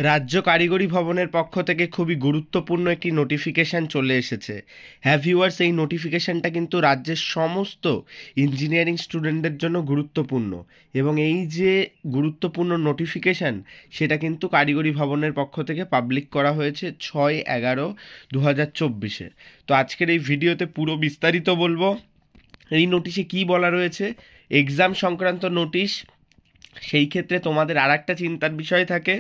রাজ্য কারিগরি ভবনের পক্ষ থেকে খুবই গুরুত্বপূর্ণ একটি নোটিফিকেশান চলে এসেছে। হ্যাঁ ভিউয়ার্স, এই নোটিফিকেশানটা কিন্তু রাজ্যের সমস্ত ইঞ্জিনিয়ারিং স্টুডেন্টদের জন্য গুরুত্বপূর্ণ এবং এই যে গুরুত্বপূর্ণ নোটিফিকেশান সেটা কিন্তু কারিগরি ভবনের পক্ষ থেকে পাবলিক করা হয়েছে 6/11/2024। তো আজকের এই ভিডিওতে পুরো বিস্তারিত বলবো। এই নোটিশে কি বলা রয়েছে, এক্সাম সংক্রান্ত নোটিশ। সেই ক্ষেত্রে তোমাদের আর একটা চিন্তার বিষয় থাকে,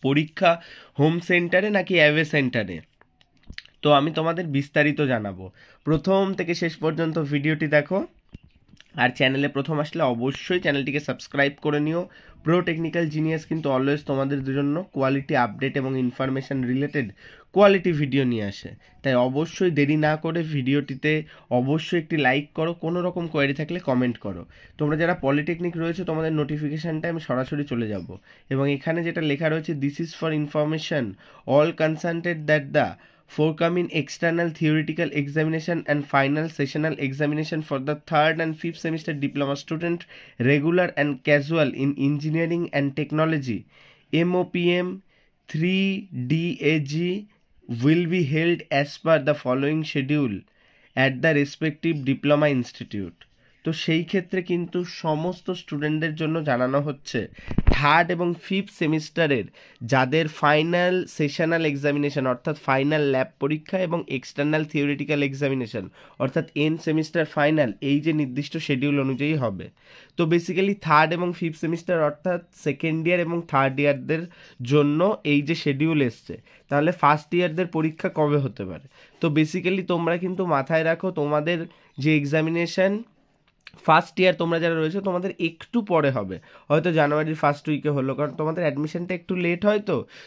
পরীক্ষা হোম সেন্টারে নাকি অ্যাওয়ে সেন্টারে। তো আমি তোমাদের বিস্তারিত জানাবো, প্রথম থেকে শেষ পর্যন্ত ভিডিওটি দেখো। আর চ্যানেলে প্রথম আসলে অবশ্যই চ্যানেলটিকে সাবস্ক্রাইব করে নিও। প্রো টেকনিক্যাল জিনিয়াস কিন্তু অলওয়েজ তোমাদের জন্য কোয়ালিটি আপডেট এবং ইনফরমেশান রিলেটেড কোয়ালিটি ভিডিও নিয়ে আসে। তাই অবশ্যই দেরি না করে ভিডিওটিতে অবশ্যই একটি লাইক করো, কোনো রকম কোয়েরি থাকলে কমেন্ট করো। তোমরা যারা পলিটেকনিক রয়েছে তোমাদের নোটিফিকেশানটা আমি সরাসরি চলে যাব এবং এখানে যেটা লেখা রয়েছে, this is for information all concerted that the forthcoming external theoretical examination and final sessional examination for the 3rd and 5th semester diploma student, regular and casual in engineering and technology, MOPM 3DAG, will be held as per the following schedule at the respective diploma institute। তো সেই ক্ষেত্রে কিন্তু সমস্ত স্টুডেন্টদের জন্য জানানো হচ্ছে, third এবং ফিফথ সেমিস্টারের যাদের ফাইনাল সেশনাল এক্সামিনেশন অর্থাৎ ফাইনাল ল্যাব পরীক্ষা এবং এক্সটার্নাল থিওরিটিক্যাল এক্সামিনেশন অর্থাৎ এন্ড সেমিস্টার ফাইনাল, এই যে নির্দিষ্ট শিডিউল অনুযায়ী হবে। তো বেসিক্যালি থার্ড এবং ফিফথ সেমিস্টার অর্থাৎ সেকেন্ড ইয়ার এবং থার্ড ইয়ারদের জন্য এই যে শিডিউল এসছে, তাহলে ফার্স্ট ইয়ারদের পরীক্ষা কবে হতে পারে। তো বেসিক্যালি তোমরা কিন্তু মাথায় রাখো, তোমাদের যে এক্সামিনেশন ফার্স্ট ইয়ার তোমরা যারা রয়েছে তোমাদের একটু পরে হবে, হয়তো জানুয়ারির ফার্স্ট উইকে হলো, কারণ তোমাদের অ্যাডমিশনটা একটু লেট হয়।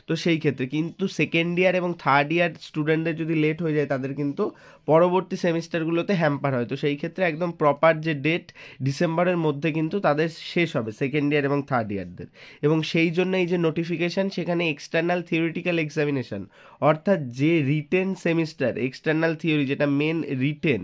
তো সেই ক্ষেত্রে কিন্তু সেকেন্ড ইয়ার এবং থার্ড ইয়ার স্টুডেন্টদের যদি লেট হয়ে যায় তাদের কিন্তু পরবর্তী সেমিস্টারগুলোতে হ্যাম্পার হয়। তো সেই ক্ষেত্রে একদম প্রপার যে ডেট, ডিসেম্বরের মধ্যে কিন্তু তাদের শেষ হবে সেকেন্ড ইয়ার এবং থার্ড ইয়ারদের। এবং সেই জন্য এই যে নোটিফিকেশান, সেখানে এক্সটার্নাল থিওরিটিক্যাল এক্সামিনেশান অর্থাৎ যে রিটেন সেমিস্টার, এক্সটার্নাল থিওরি যেটা মেন রিটেন,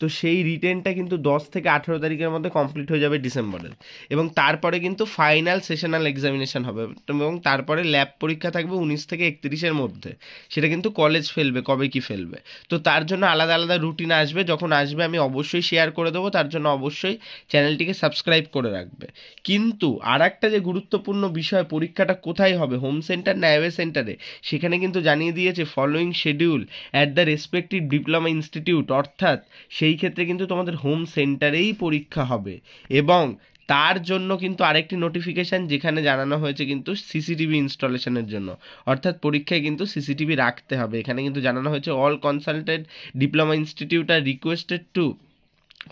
তো সেই রিটেনটা কিন্তু 10 থেকে 18 তারিখের মধ্যে কমপ্লিট হয়ে যাবে ডিসেম্বরের। এবং তারপরে কিন্তু ফাইনাল সেশনাল এক্সামিনেশন হবে এবং তারপরে ল্যাব পরীক্ষা থাকবে 19 থেকে 31-এর মধ্যে। সেটা কিন্তু কলেজ ফেলবে কবে কি ফেলবে, তো তার জন্য আলাদা আলাদা রুটিন আসবে। যখন আসবে আমি অবশ্যই শেয়ার করে দেবো, তার জন্য অবশ্যই চ্যানেলটিকে সাবস্ক্রাইব করে রাখবে। কিন্তু আর একটা যে গুরুত্বপূর্ণ বিষয়, পরীক্ষাটা কোথায় হবে, হোম সেন্টার না অ্যাওয়ে সেন্টারে, সেখানে কিন্তু জানিয়ে দিয়েছে following schedule at the respective diploma institute, অর্থাৎ সেই ক্ষেত্রে কিন্তু তোমাদের হোম সেন্টারেই পরীক্ষা হবে। এবং তার জন্য কিন্তু আরেকটি নোটিফিকেশান যেখানে জানানো হয়েছে কিন্তু সিসিটিভি ইনস্টলেশনের জন্য, অর্থাৎ পরীক্ষায় কিন্তু সিসিটিভি রাখতে হবে। এখানে কিন্তু জানানো হয়েছে all consulted diploma institute are requested to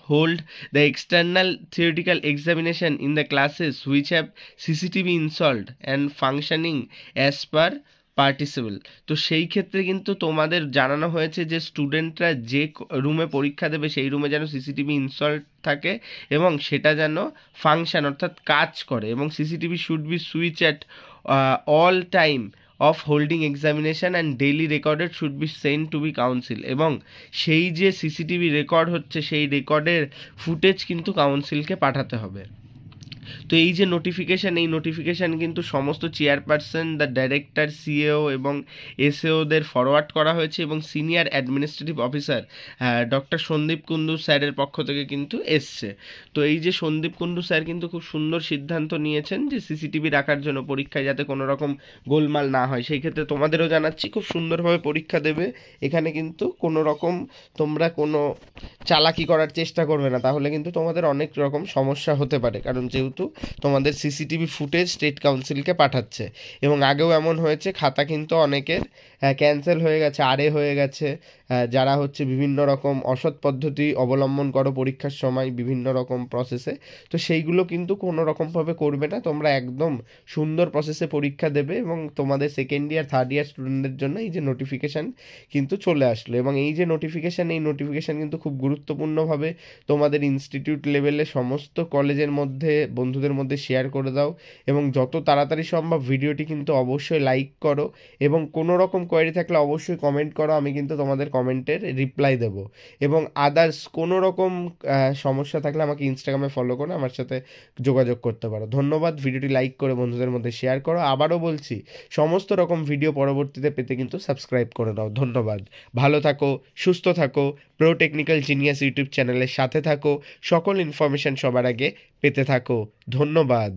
hold the external theoretical examination in the classes which have CCTV installed and functioning as per participle. তো সেই ক্ষেত্রে কিন্তু তোমাদের জানানো হয়েছে যে স্টুডেন্টরা যে রুমে পরীক্ষা দেবে সেই রুমে যেন সিসিটিভি ইনস্টল থাকে এবং সেটা যেন ফাংশন অর্থাৎ কাজ করে, এবং CCTV should be switch at all time of holding examination and daily recorded should be send to B council. এবং সেই যে সিসিটিভি রেকর্ড হচ্ছে সেই রেকর্ডের ফুটেজ কিন্তু কাউন্সিলকে পাঠাতে হবে। তো এই যে নোটিফিকেশান, এই নোটিফিকেশান কিন্তু সমস্ত চেয়ারপারসন, দ্য ডাইরেক্টর, সিএও এবং এসএওদের ফরওয়ার্ড করা হয়েছে এবং senior administrative officer doctor Sandip Kundu স্যারের পক্ষ থেকে কিন্তু এসছে। তো এই যে সন্দীপ কুন্ডু স্যার কিন্তু খুব সুন্দর সিদ্ধান্ত নিয়েছেন যে সিসিটিভি রাখার জন্য, পরীক্ষায় যাতে কোনো রকম গোলমাল না হয়। সেই ক্ষেত্রে তোমাদেরও জানাচ্ছি, খুব সুন্দরভাবে পরীক্ষা দেবে। এখানে কিন্তু কোনো রকম তোমরা কোনো চালাকি করার চেষ্টা করবে না, তাহলে কিন্তু তোমাদের অনেক রকম সমস্যা হতে পারে, কারণ যেহেতু তোমাদের সিসিটিভি ফুটেজ স্টেট কাউন্সিলকে পাঠাচ্ছে। এবং আগেও এমন হয়েছে, খাতা কিন্তু অনেকের ক্যান্সেল হয়ে গেছে, আরে হয়ে গেছে, যারা হচ্ছে বিভিন্ন রকম অসৎ পদ্ধতি অবলম্বন করো পরীক্ষার সময় বিভিন্ন রকম প্রসেসে। তো সেইগুলো কিন্তু কোনো রকমভাবে করবে না, তোমরা একদম সুন্দর প্রসেসে পরীক্ষা দেবে। এবং তোমাদের সেকেন্ড ইয়ার থার্ড ইয়ার স্টুডেন্টদের জন্য এই যে নোটিফিকেশান কিন্তু চলে আসলো, এবং এই যে নোটিফিকেশান, এই নোটিফিকেশান কিন্তু খুব গুরুত্বপূর্ণভাবে তোমাদের ইনস্টিটিউট লেভেলে সমস্ত কলেজের মধ্যে বন্ধুদের মধ্যে শেয়ার করে দাও এবং যত তাড়াতাড়ি সম্ভব ভিডিওটি কিন্তু অবশ্যই লাইক করো এবং কোনো রকম কোয়েরি থাকলে অবশ্যই কমেন্ট করো, আমি কিন্তু তোমাদের কমেন্টের রিপ্লাই দেবো। এবং আদার্স কোনো রকম সমস্যা থাকলে আমাকে ইনস্টাগ্রামে ফলো করে আমার সাথে যোগাযোগ করতে পারো। ধন্যবাদ। ভিডিওটি লাইক করে বন্ধুদের মধ্যে শেয়ার করো। আবারও বলছি, সমস্ত রকম ভিডিও পরবর্তীতে পেতে কিন্তু সাবস্ক্রাইব করে নাও। ধন্যবাদ। ভালো থাকো, সুস্থ থাকো, প্রো টেকনিক্যাল জিনিয়াস ইউটিউব চ্যানেলের সাথে থাকো, সকল ইনফরমেশন সবার আগে পেতে থাকো। ধন্যবাদ।